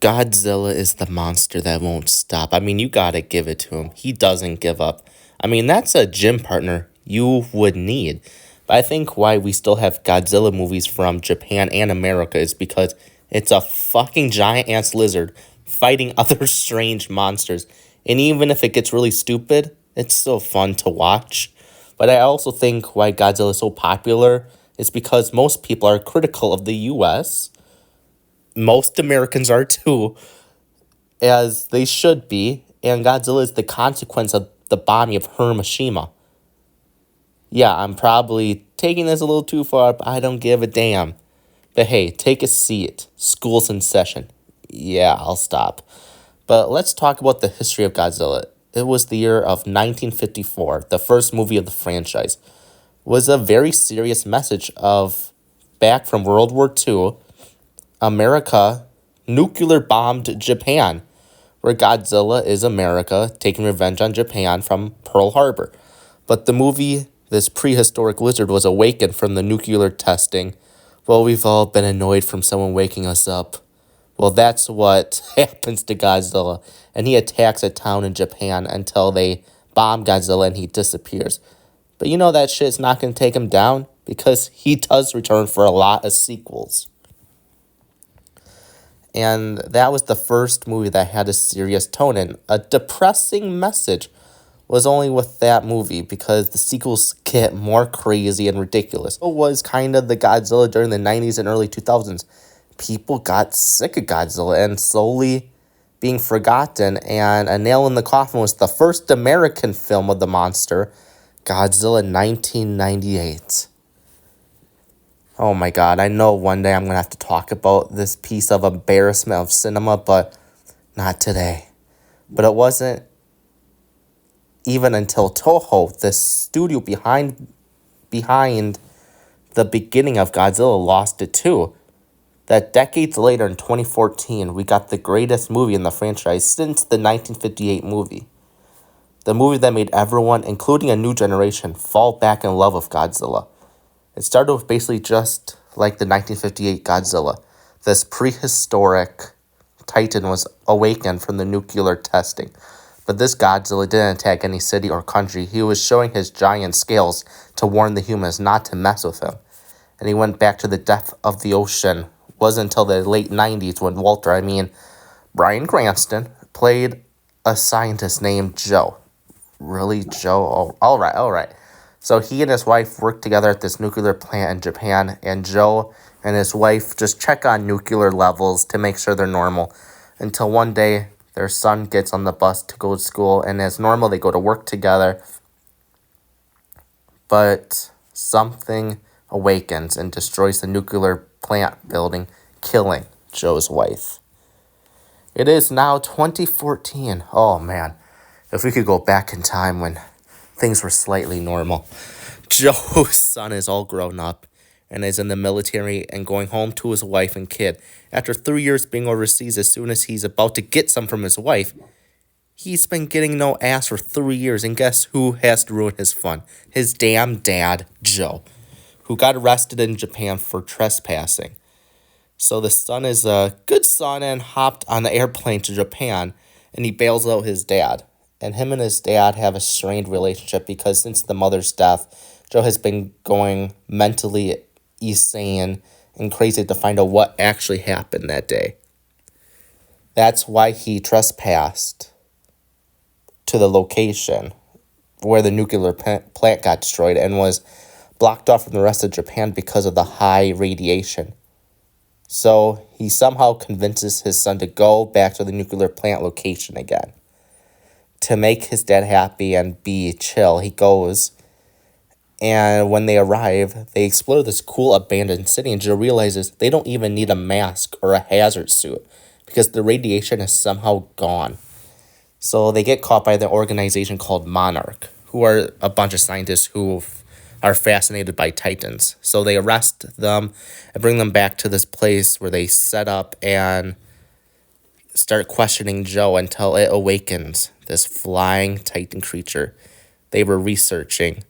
Godzilla is the monster that won't stop. I mean, you gotta give it to him. He doesn't give up. I mean, that's a gym partner you would need. But I think why we still have Godzilla movies from Japan and America is because it's a fucking giant ass lizard fighting other strange monsters. And even if it gets really stupid, it's still fun to watch. But I also think why Godzilla is so popular is because most people are critical of the US. Most Americans are too, as they should be, and Godzilla is the consequence of the bombing of Hiroshima. Yeah, I'm probably taking this a little too far, but I don't give a damn. But hey, take a seat. School's in session. Yeah, I'll stop. But let's talk about the history of Godzilla. It was the year of 1954, the first movie of the franchise. It was a very serious message of back from World War II, America nuclear bombed Japan, where Godzilla is America taking revenge on Japan from Pearl Harbor. But the movie, this prehistoric lizard, was awakened from the nuclear testing. Well, we've all been annoyed from someone waking us up. Well, that's what happens to Godzilla, and he attacks a town in Japan until they bomb Godzilla and he disappears. But you know that shit's not going to take him down because he does return for a lot of sequels. And that was the first movie that had a serious tone, and a depressing message was only with that movie because the sequels get more crazy and ridiculous. It was kind of the Godzilla during the 90s and early 2000s. People got sick of Godzilla and slowly being forgotten, and a nail in the coffin was the first American film of the monster, Godzilla 1998. Oh my god, I know one day I'm going to have to talk about this piece of embarrassment of cinema, but not today. But it wasn't even until Toho, the studio behind the beginning of Godzilla, lost it too, that decades later in 2014, we got the greatest movie in the franchise since the 1958 movie. The movie that made everyone, including a new generation, fall back in love with Godzilla. It started with basically just like the 1958 Godzilla. This prehistoric titan was awakened from the nuclear testing. But this Godzilla didn't attack any city or country. He was showing his giant scales to warn the humans not to mess with him. And he went back to the depth of the ocean. It wasn't until the late 90s when Bryan Cranston, played a scientist named Joe. Really, Joe? Oh, all right. So he and his wife worked together at this nuclear plant in Japan, and Joe and his wife just check on nuclear levels to make sure they're normal, until one day their son gets on the bus to go to school, and as normal they go to work together. But something awakens and destroys the nuclear plant building, killing Joe's wife. It is now 2014. Oh man, if we could go back in time when things were slightly normal. Joe's son is all grown up and is in the military and going home to his wife and kid. After 3 years being overseas, as soon as he's about to get some from his wife, he's been getting no ass for 3 years. And guess who has to ruin his fun? His damn dad, Joe, who got arrested in Japan for trespassing. So the son is a good son and hopped on the airplane to Japan, and he bails out his dad. And him and his dad have a strained relationship because since the mother's death, Joe has been going mentally insane and crazy to find out what actually happened that day. That's why he trespassed to the location where the nuclear plant got destroyed and was blocked off from the rest of Japan because of the high radiation. So he somehow convinces his son to go back to the nuclear plant location again. To make his dad happy and be chill, he goes, and when they arrive, they explore this cool abandoned city, and Joe realizes they don't even need a mask or a hazard suit because the radiation is somehow gone. So they get caught by the organization called Monarch, who are a bunch of scientists who are fascinated by titans. So they arrest them and bring them back to this place where they set up and start questioning Joe until it awakens this flying titan creature they were researching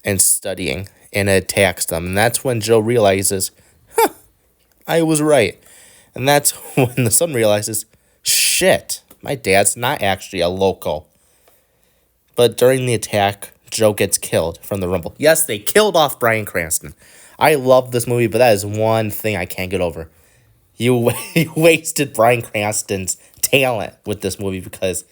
and studying, and it attacks them. And that's when Joe realizes, I was right. And that's when the son realizes, shit, my dad's not actually a local. But during the attack, Joe gets killed from the rumble. Yes, they killed off Bryan Cranston. I love this movie, but that is one thing I can't get over. You wasted Bryan Cranston's talent with this movie because,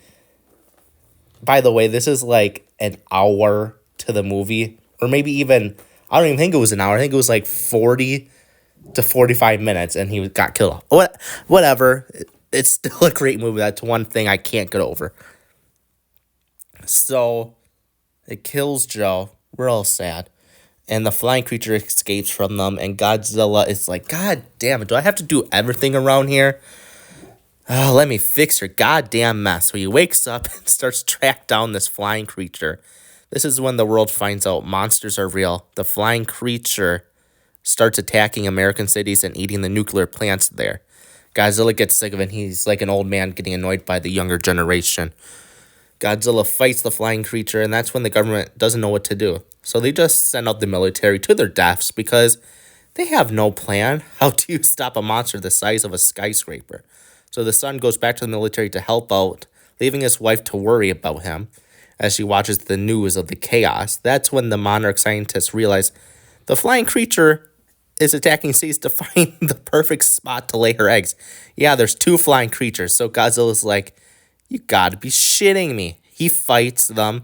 by the way, this is like an hour to the movie. Or maybe even, I don't even think it was an hour. I think it was like 40 to 45 minutes and he got killed off. Whatever. It's still a great movie. That's one thing I can't get over. So, it kills Joe. Real sad. And the flying creature escapes from them. And Godzilla is like, God damn it. Do I have to do everything around here? Oh, let me fix your goddamn mess. So he wakes up and starts to track down this flying creature. This is when the world finds out monsters are real. The flying creature starts attacking American cities and eating the nuclear plants there. Godzilla gets sick of it. He's like an old man getting annoyed by the younger generation. Godzilla fights the flying creature, and that's when the government doesn't know what to do. So they just send out the military to their deaths because they have no plan how to stop a monster the size of a skyscraper. So the son goes back to the military to help out, leaving his wife to worry about him as she watches the news of the chaos. That's when the monarch scientists realize the flying creature is attacking cities to find the perfect spot to lay her eggs. Yeah, there's 2 flying creatures. So Godzilla's like, you gotta be shitting me. He fights them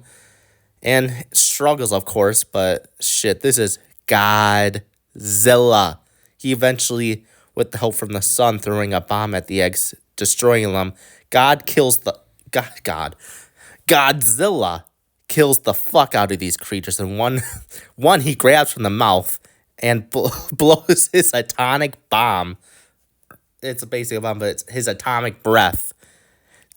and struggles, of course, but shit, this is Godzilla. He eventually, with the help from the sun, throwing a bomb at the eggs, destroying them. Godzilla kills the fuck out of these creatures, and one he grabs from the mouth and blows his atomic bomb. It's basically a bomb, but it's his atomic breath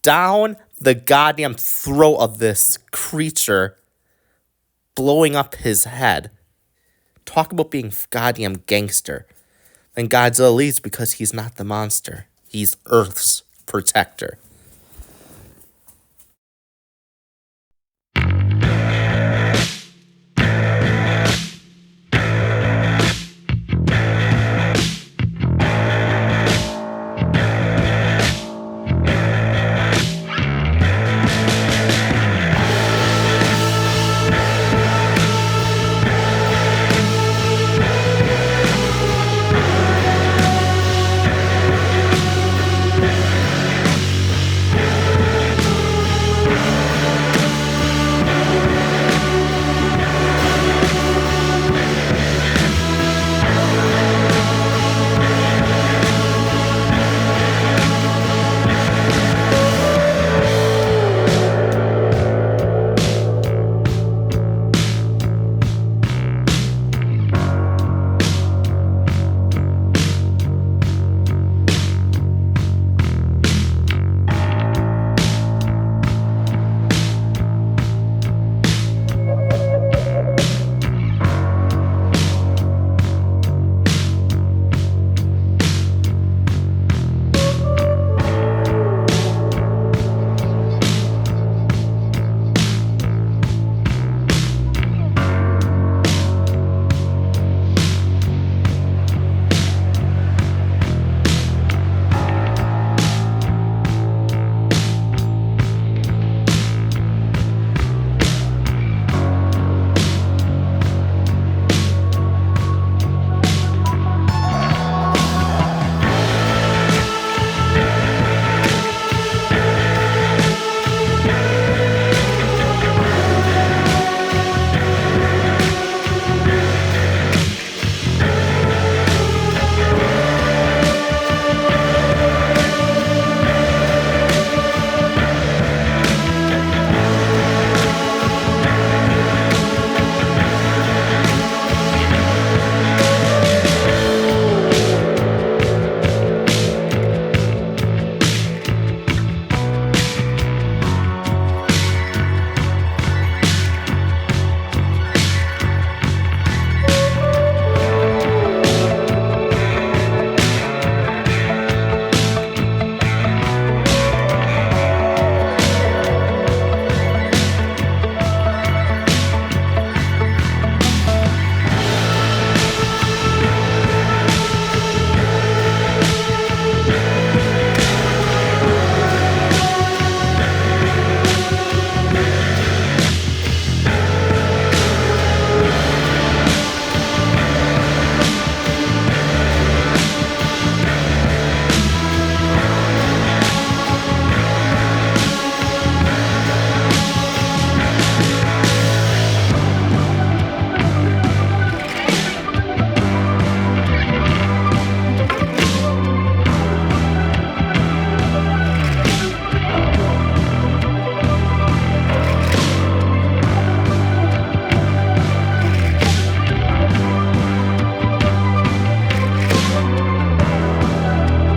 down the goddamn throat of this creature, blowing up his head. Talk about being goddamn gangster. And Godzilla leaves because he's not the monster. He's Earth's protector.